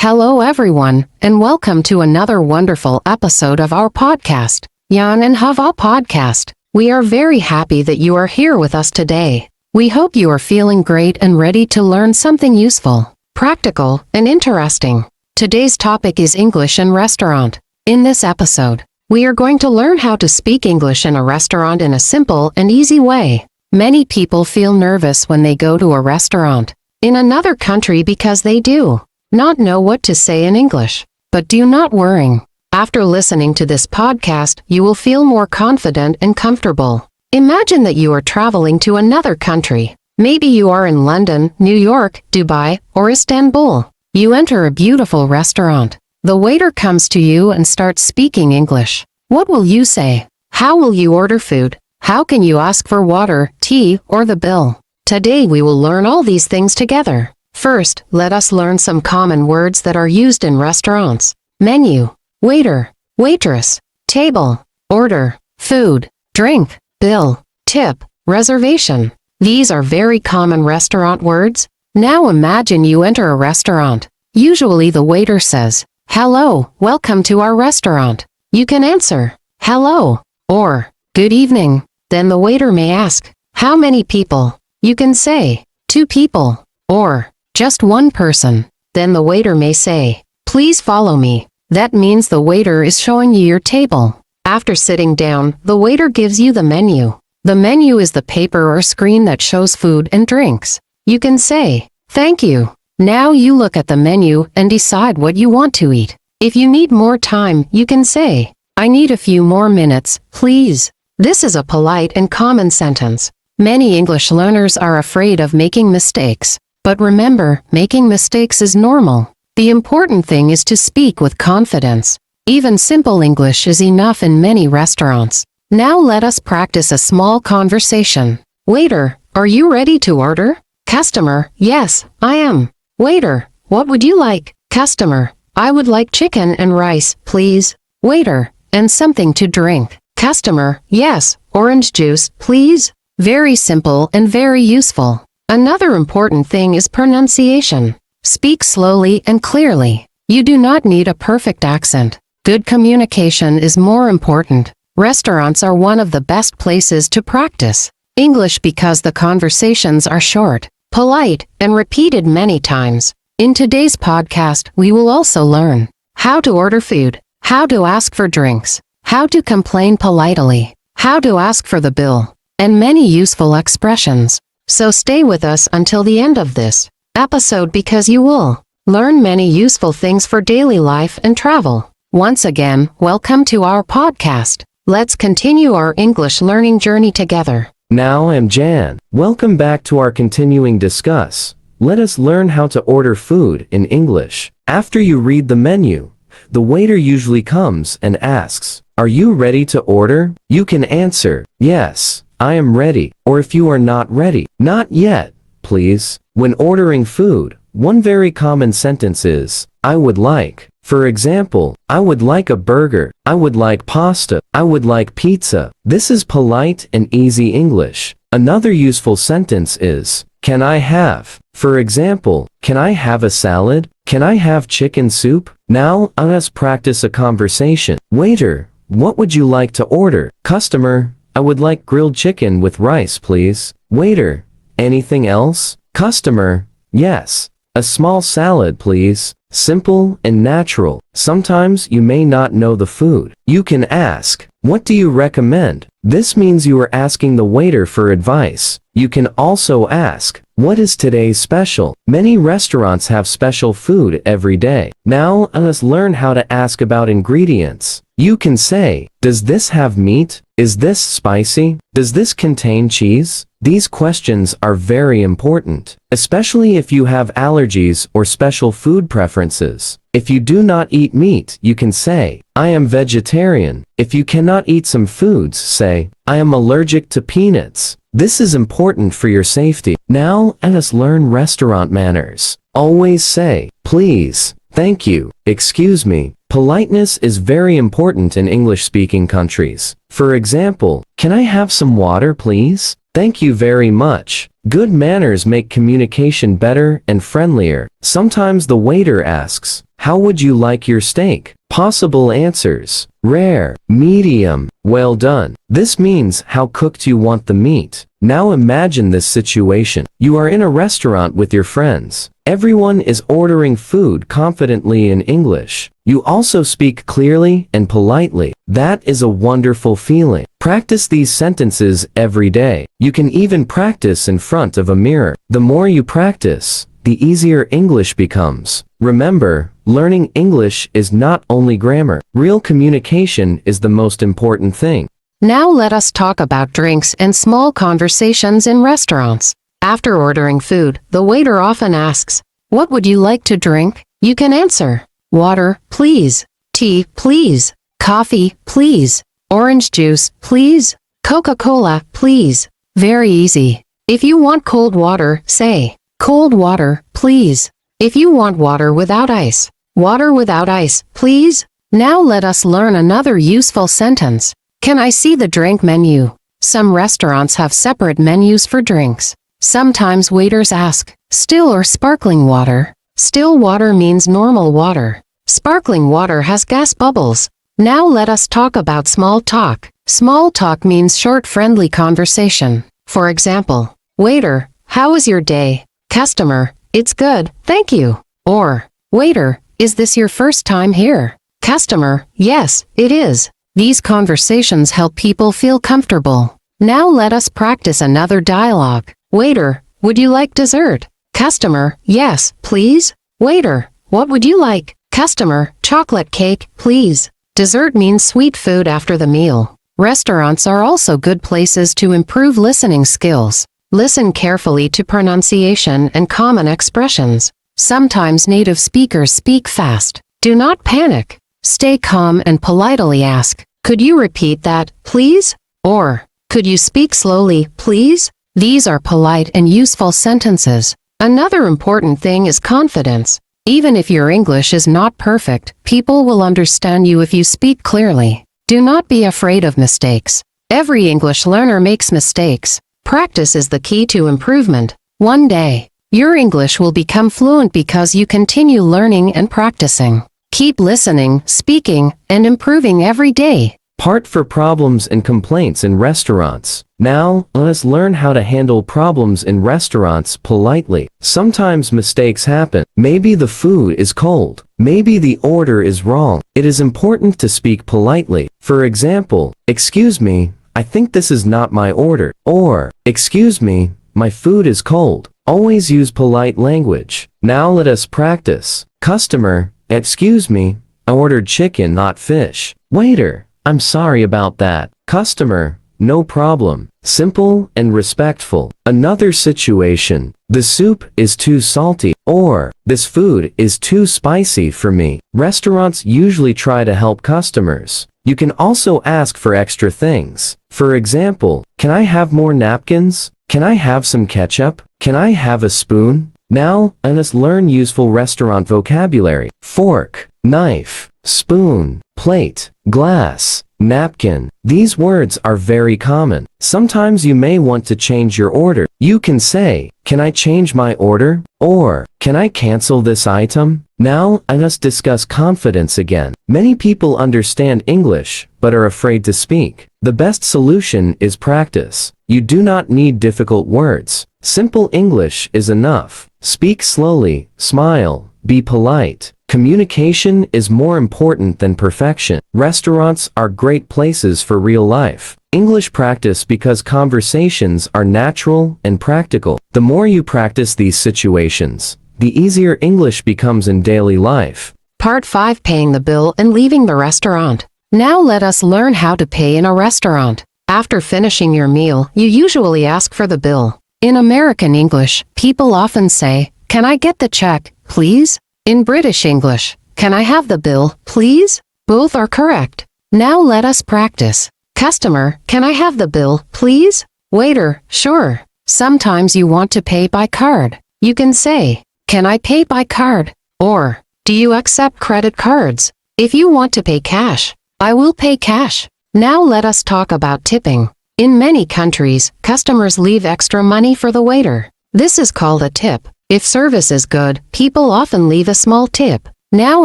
Hello everyone, and welcome to another wonderful episode of our podcast, Jahn and Hava podcast. We are very happy that you are here with us today. We hope you are feeling great and ready to learn something useful, practical, and interesting. Today's topic is English and restaurant. In this episode, we are going to learn how to speak English in a restaurant in a simple and easy way. Many people feel nervous when they go to a restaurant in another country because they do not know what to say in English. But do not worry. After listening to this podcast, you will feel more confident and comfortable. Imagine that you are traveling to another country. Maybe you are in London, New York, Dubai, or Istanbul. You enter a beautiful restaurant. The waiter comes to you and starts speaking English. What will you say? How will you order food? How can you ask for water, tea, or the bill? Today we will learn all these things together. First, let us learn some common words that are used in restaurants. Menu, waiter, waitress, table, order, food, drink, bill, tip, reservation. These are very common restaurant words. Now imagine you enter a restaurant. Usually the waiter says, "Hello, welcome to our restaurant." You can answer, "Hello," or "Good evening." Then the waiter may ask, "How many people?" You can say, "2 people," or "Just 1 person." Then the waiter may say, "Please follow me." That means the waiter is showing you your table. After sitting down, the waiter gives you the menu. The menu is the paper or screen that shows food and drinks. You can say, "Thank you." Now you look at the menu and decide what you want to eat. If you need more time, you can say, "I need a few more minutes, please." This is a polite and common sentence. Many English learners are afraid of making mistakes. But remember, making mistakes is normal. The important thing is to speak with confidence. Even simple English is enough in many restaurants. Now let us practice a small conversation. Waiter, are you ready to order? Customer, yes, I am. Waiter, what would you like? Customer, I would like chicken and rice, please. Waiter, and something to drink. Customer, yes, orange juice, please. Very simple and very useful. Another important thing is pronunciation. Speak slowly and clearly. You do not need a perfect accent. Good communication is more important. Restaurants are one of the best places to practice English because the conversations are short, polite, and repeated many times. In today's podcast, we will also learn how to order food, how to ask for drinks, how to complain politely, how to ask for the bill, and many useful expressions. So stay with us until the end of this episode because you will learn many useful things for daily life and travel. Once again, welcome to our podcast. Let's continue our English learning journey together. Now I'm Jan. Welcome back to our continuing discuss. Let us learn how to order food in English. After you read the menu, the waiter usually comes and asks, "Are you ready to order?" You can answer, "Yes, I am ready," or if you are not ready, "Not yet, please." When ordering food, one very common sentence is, "I would like." For example, "I would like a burger," "I would like pasta," "I would like pizza." This is polite and easy English. Another useful sentence is, "Can I have?" For example, "Can I have a salad?" "Can I have chicken soup?" Now, let us practice a conversation. Waiter, what would you like to order? Customer, I would like grilled chicken with rice, please. Waiter, anything else? Customer, yes. A small salad, please. Simple and natural. Sometimes you may not know the food. You can ask, "What do you recommend?" This means you are asking the waiter for advice. You can also ask, "What is today's special?" Many restaurants have special food every day. Now, let us learn how to ask about ingredients. You can say, "Does this have meat? Is this spicy? Does this contain cheese?" These questions are very important, especially if you have allergies or special food preferences. If you do not eat meat, you can say, "I am vegetarian." If you cannot eat some foods, say, "I am allergic to peanuts." This is important for your safety. Now, let us learn restaurant manners. Always say, "Please," "Thank you," "Excuse me." Politeness is very important in English-speaking countries. For example, "Can I have some water, please?" "Thank you very much." Good manners make communication better and friendlier. Sometimes the waiter asks, How would you like your steak? Possible answers: rare, medium, well done. This means how cooked you want the meat. Now imagine this situation. You are in a restaurant with your friends. Everyone is ordering food confidently in English. You also speak clearly and politely. That is a wonderful feeling. Practice these sentences every day. You can even practice in front of a mirror. The more you practice, the easier English becomes. Remember, learning English is not only grammar. Real communication is the most important thing. Now let us talk about drinks and small conversations in restaurants. After ordering food, the waiter often asks, "What would you like to drink?" You can answer, "Water, please. Tea, please. Coffee, please. Orange juice, please. Coca-Cola, please." Very easy. If you want cold water, say, "Cold water, please." If you want water without ice, "Water without ice, please." Now let us learn another useful sentence. Can I see the drink menu? Some restaurants have separate menus for drinks. Sometimes waiters ask, "Still or sparkling water?" Still water means normal water. Sparkling water has gas bubbles. Now let us talk about small talk. Small talk means short friendly conversation. For example, "Waiter, how was your day?" Customer, "It's good, thank you." Or, "Waiter, is this your first time here?" Customer, "Yes, it is." These conversations help people feel comfortable. Now let us practice another dialogue. "Waiter, would you like dessert?" Customer, "Yes, please." Waiter, "What would you like?" Customer, "Chocolate cake, please." Dessert means sweet food after the meal. Restaurants are also good places to improve listening skills. Listen carefully to pronunciation and common expressions. Sometimes native speakers speak fast. Do not panic. Stay calm and politely ask, "Could you repeat that, please?" Or, "Could you speak slowly, please?" These are polite and useful sentences. Another important thing is confidence. Even if your English is not perfect, people will understand you if you speak clearly. Do not be afraid of mistakes. Every English learner makes mistakes. Practice is the key to improvement. One day, your English will become fluent because you continue learning and practicing. Keep listening, speaking, and improving every day. Part for problems and complaints in restaurants. Now, let us learn how to handle problems in restaurants politely. Sometimes mistakes happen. Maybe the food is cold. Maybe the order is wrong. It is important to speak politely. For example, "Excuse me, I think this is not my order." Or, "Excuse me, my food is cold." Always use polite language. Now let us practice. Customer, "Excuse me, I ordered chicken, not fish." Waiter, "I'm sorry about that." Customer, "No problem." Simple and respectful. Another situation, "The soup is too salty." Or, "This food is too spicy for me." Restaurants usually try to help customers. You can also ask for extra things. For example, "Can I have more napkins? Can I have some ketchup? Can I have a spoon?" Now, let us learn useful restaurant vocabulary. Fork, knife, spoon, plate, glass, napkin. These words are very common. Sometimes you may want to change your order. You can say, "Can I change my order?" Or, "Can I cancel this item?" Now, let us discuss confidence again. Many people understand English, but are afraid to speak. The best solution is practice. You do not need difficult words. Simple English is enough. Speak slowly, smile, be polite. Communication is more important than perfection. Restaurants are great places for real life. English practice because conversations are natural and practical. The more you practice these situations, the easier English becomes in daily life. Part 5: Paying the bill and leaving the restaurant. Now let us learn how to pay in a restaurant. After finishing your meal, you usually ask for the bill. In American English, people often say, "Can I get the check, please?" In British English, "Can I have the bill, please?" Both are correct. Now let us practice. Customer, "Can I have the bill, please?" Waiter, "Sure." Sometimes you want to pay by card. You can say, "Can I pay by card?" Or, "Do you accept credit cards?" If you want to pay cash, "I will pay cash." Now let us talk about tipping. In many countries, customers leave extra money for the waiter. This is called a tip. If service is good, people often leave a small tip. Now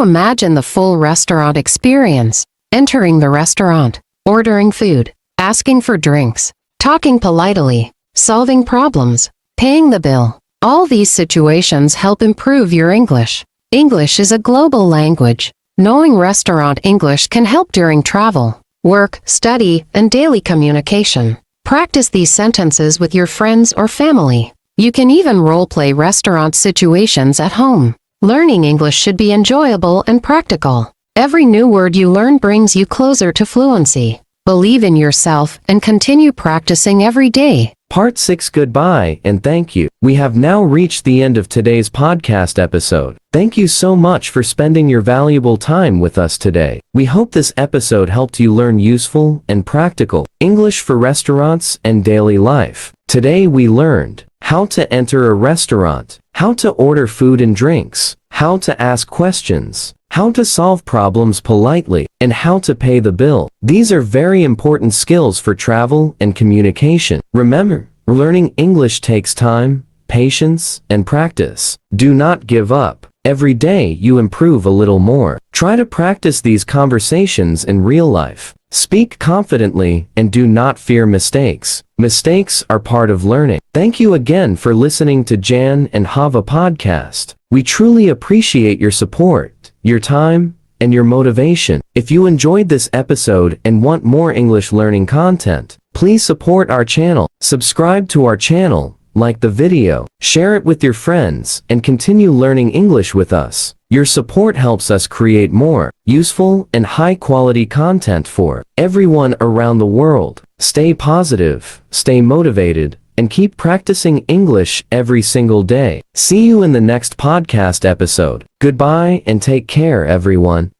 imagine the full restaurant experience. Entering the restaurant, ordering food, asking for drinks, talking politely, solving problems, paying the bill. All these situations help improve your English. English is a global language. Knowing restaurant English can help during travel, work, study, and daily communication. Practice these sentences with your friends or family. You can even role-play restaurant situations at home. Learning English should be enjoyable and practical. Every new word you learn brings you closer to fluency. Believe in yourself and continue practicing every day. Part 6. Goodbye and thank you. We have now reached the end of today's podcast episode. Thank you so much for spending your valuable time with us today. We hope this episode helped you learn useful and practical English for restaurants and daily life. Today we learned how to enter a restaurant, how to order food and drinks, how to ask questions, how to solve problems politely, and how to pay the bill. These are very important skills for travel and communication. Remember, learning English takes time, patience, and practice. Do not give up. Every day you improve a little more. Try to practice these conversations in real life. Speak confidently and do not fear mistakes. Mistakes are part of learning. Thank you again for listening to Jahn and Hava podcast. We truly appreciate your support, your time, and your motivation. If you enjoyed this episode and want more English learning content, please support our channel. Subscribe to our channel, like the video, share it with your friends, and continue learning English with us. Your support helps us create more useful and high-quality content for everyone around the world. Stay positive, stay motivated, and keep practicing English every single day. See you in the next podcast episode. Goodbye and take care, everyone.